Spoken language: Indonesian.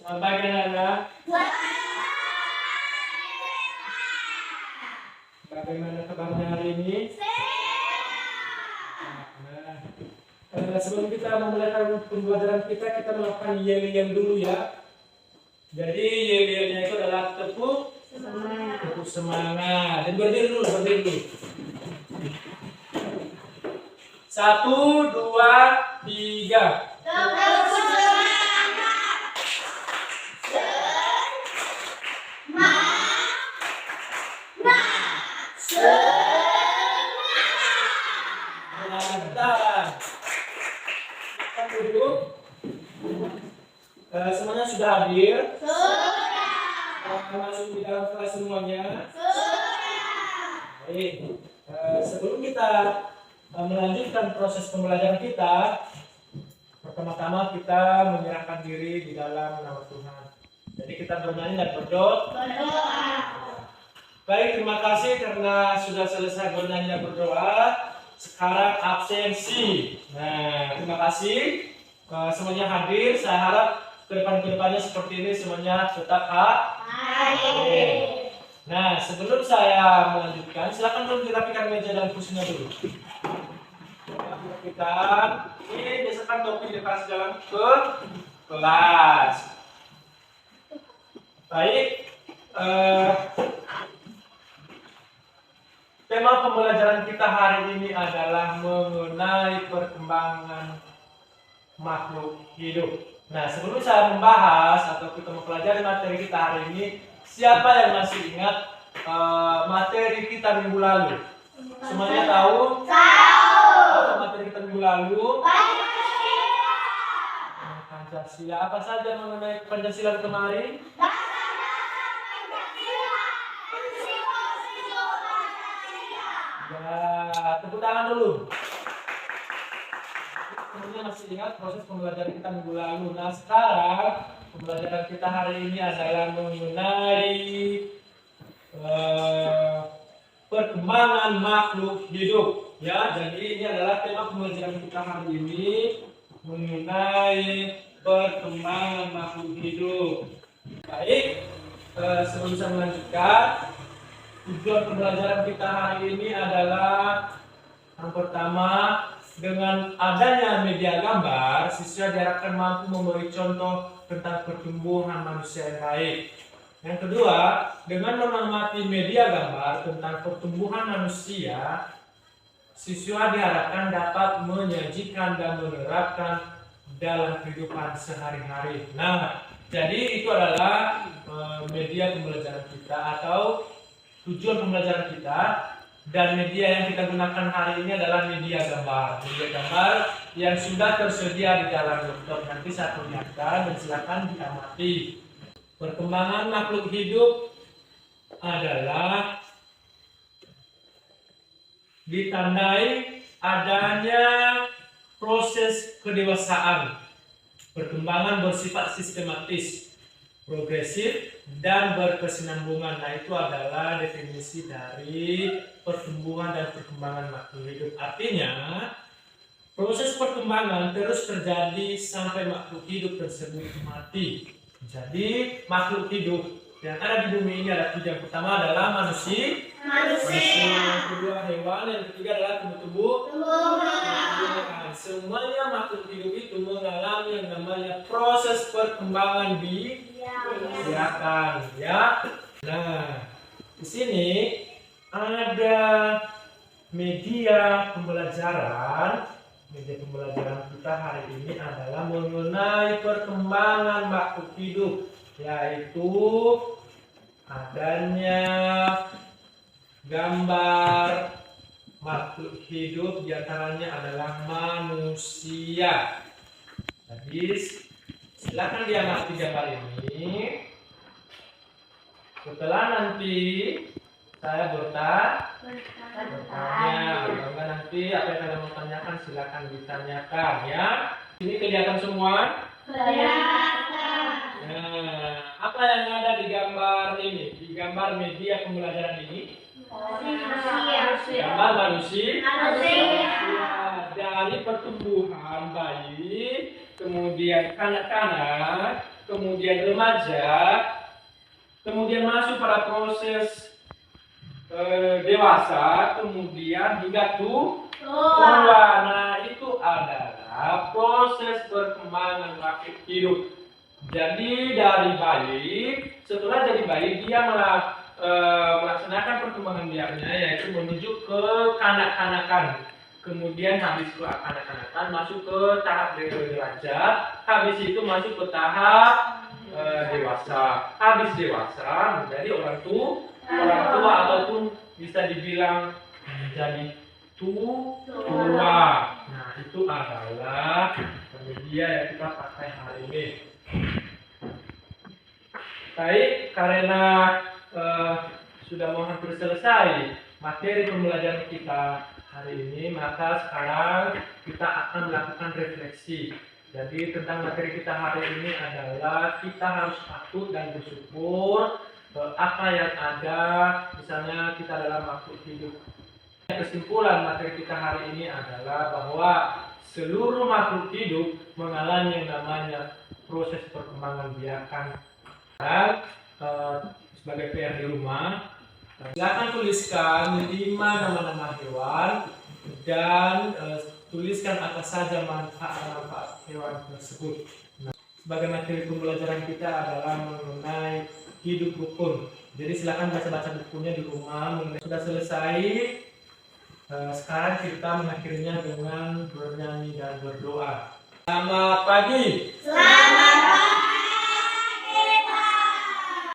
Selamat pagi anak-anak. Bagaimana kabarnya hari ini? Sebelum kita memulai pembelajaran kita melakukan yel-yel dulu ya. Jadi yel-yelnya itu adalah tepuk semangat. Dan berdiri dulu. 1, 2, 3. Semuanya sudah hadir? Sudah. Masuk di dalam kelas semuanya? Sudah. Baik. Sebelum kita melanjutkan proses pembelajaran kita, pertama-tama kita menyerahkan diri di dalam nama Tuhan. Jadi kita bernyanyi dan berdoa. Baik, terima kasih karena sudah selesai bernyanyi dan berdoa. Sekarang absensi. Nah, terima kasih. Semuanya hadir. Saya harap kedepannya seperti ini semuanya tetap hadir. Nah, sebelum saya melanjutkan, silakan dulu dirapikan meja dan kursinya dulu. Rapikan. Ini biasakan topi depan jalan ke kelas. Baik. Tema pembelajaran kita hari ini adalah mengenai perkembangan makhluk hidup. Nah, sebelum saya membahas atau kita mempelajari materi kita hari ini, siapa yang masih ingat materi kita minggu lalu? Semuanya tahu? Tahu. Materi kita minggu lalu? Pancasila. Apa saja mengenai Pancasila kemarin? Ya, tepuk tangan dulu. Semuanya masih ingat proses pembelajaran kita minggu lalu. Nah, sekarang pembelajaran kita hari ini adalah mengenai perkembangan makhluk hidup. Ya, jadi ini adalah tema pembelajaran kita hari ini mengenai perkembangan makhluk hidup. Baik, sebelum saya melanjutkan, tujuan pembelajaran kita hari ini adalah yang pertama, dengan adanya media gambar, siswa diharapkan mampu memberi contoh tentang pertumbuhan manusia yang baik. Yang kedua, dengan mengamati media gambar tentang pertumbuhan manusia, siswa diharapkan dapat menyajikan dan menerapkan dalam kehidupan sehari-hari. Nah, jadi itu adalah media pembelajaran kita atau tujuan pembelajaran kita, dan media yang kita gunakan hari ini adalah media gambar. Media gambar yang sudah tersedia di dalam laptop. Nanti saya perlihatkan dan silakan diamati. Perkembangan makhluk hidup adalah ditandai adanya proses kedewasaan. Perkembangan bersifat sistematis, progresif, dan berkesinambungan. Nah, itu adalah definisi dari pertumbuhan dan perkembangan makhluk hidup. Artinya, proses perkembangan terus terjadi sampai makhluk hidup tersebut mati. Jadi, makhluk hidup yang ada di bumi ini ada 3. Yang pertama adalah manusia. Yang kedua hewan, yang ketiga adalah tumbuh-tumbuhan. Semuanya makhluk hidup itu mengalami yang namanya proses perkembangan biakan, ya. Nah, di sini ada media pembelajaran. Media pembelajaran kita hari ini adalah mengenai perkembangan makhluk hidup, yaitu adanya gambar makhluk hidup, diantaranya adalah manusia. Jadi silakan diamati gambar ini. Setelah nanti saya bertanya, enggak nanti apa yang kalian mau tanyakan silakan ditanyakan ya. Ini kelihatan semua? Kelihatan. Nah, apa yang ada di gambar ini? Di gambar media pembelajaran ini? Gambar manusia. Dari pertumbuhan bayi, kemudian kanak-kanak, kemudian remaja, kemudian masuk pada proses dewasa, kemudian hingga tua. Nah, itu adalah proses perkembangan makhluk hidup. Jadi dari bayi, setelah jadi bayi dia melaksanakan perkembangan biaknya, yaitu menuju ke kanak-kanakan. Kemudian habis ke kanak-kanakan masuk ke tahap derajat, habis itu masuk ke tahap dewasa. Habis dewasa menjadi orang tua ataupun bisa dibilang menjadi tua. Nah, itu adalah media yang kita pakai hari ini. Baik, karena sudah mau hampir selesai materi pembelajaran kita hari ini, maka sekarang kita akan melakukan refleksi. Jadi tentang materi kita hari ini adalah kita harus patuh dan bersyukur apa yang ada, misalnya kita adalah makhluk hidup. Kesimpulan materi kita hari ini adalah bahwa seluruh makhluk hidup mengalami yang namanya proses perkembangan biakan. Dan sebagai PR di rumah, silakan tuliskan 5 nama-nama hewan dan tuliskan apa saja manfaat hewan tersebut. Nah, sebagai materi pembelajaran kita adalah mengenai hidup rukun. Jadi silakan baca-baca bukunya di rumah. Sudah selesai. Sekarang kita mengakhirinya dengan bernyanyi dan berdoa. Selamat pagi. Selamat pagi.